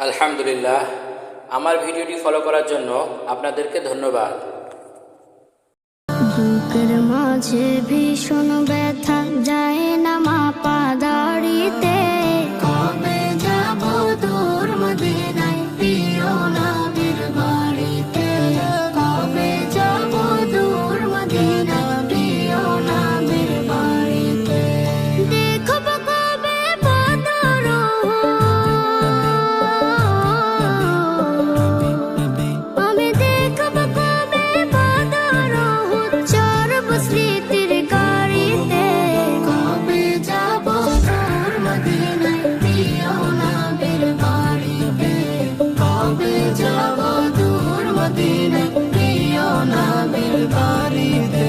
আলহামদুলিল্লাহ, আমার ভিডিওটি ফলো করার জন্য আপনাদেরকে ধন্যবাদ। বুকের মাঝে ভীষণ ব্যথা, যায় না মাপা দাড়িতে। কবে যাব তোর মদিনায়, প্রিয় নবীর বাড়িতে। কবে যাব তোর মদিনায়, প্রিয় নবীর বাড়িতে। দেখব কবে বদর, আমি দেখব কবে বদর, চড়ব স্মৃতির গাড়িতে। কবে যাব তোর মদিনায়, প্রিয় নবীর বাড়িতে। কবে যাব তোর মদিনায়, প্রিয় নবীর বাড়িতে।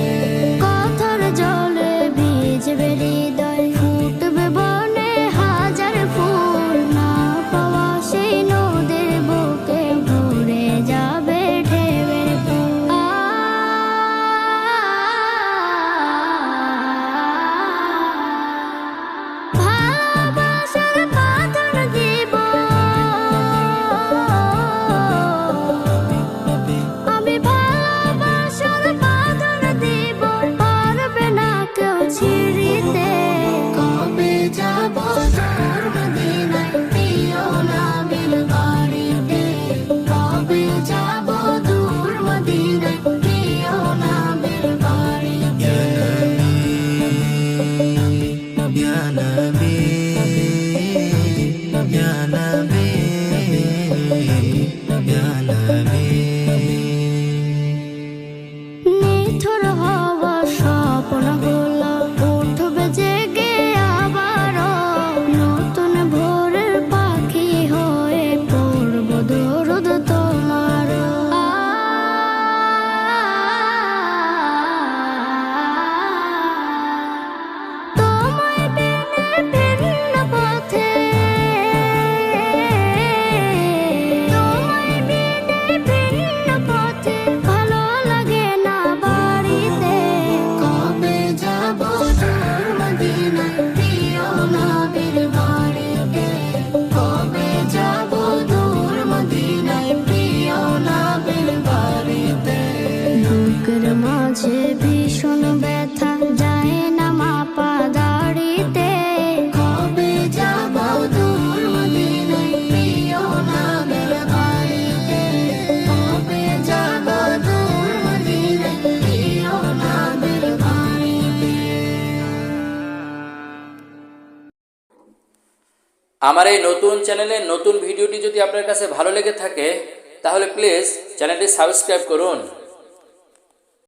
কথার জলে ভিজবে হৃদয়, ফুটবে বনে হাজার ফুল। না পাওয়া সেই নদীর বুকে ভরে যাবে ঢেউয়ের ফুল। ভালোবাসার বাঁধন দিব আমি, ভালোবাসার বাঁধন দিব, পারবে না কেউ ছিঁড়িতে। কবে যাব তোর মদিনায়, প্রিয় নবীর বাড়িতে। কবে যাব তোর মদিনায়, প্রিয় নবীর বাড়িতে। Ya Nabi, Ya Nabi, Ya Nabi. নিথর হওয়া স্বপ্নগুলো উঠবে জেগে আবারও, নতুন ভোরের পাখি হয়ে পড়ব দরুদ তোমার। তোমায় বিনে ভিন্ন পথে, তোমায় বিনে ভিন্ন পথে, ভালো লাগে না বাড়িতে। কবে যাব তোর মদিনায়, প্রিয় নবীর বাড়িতে। কবে যাব তোর মদিনায়, প্রিয় নবীর বাড়িতে। বুকের মাঝে ভীষণ ব্যথা, যায় না মাপা দাড়িতে। কবে যাব তোর মদিনায়, প্রিয় নবীর বাড়িতে। কবে যাব তোর মদিনায়, প্রিয় নবীর বাড়িতে। আমার এই নতুন চ্যানেলের নতুন ভিডিওটি যদি আপনার কাছে ভালো লেগে থাকে, তাহলে প্লিজ চ্যানেলটি সাবস্ক্রাইব করুন।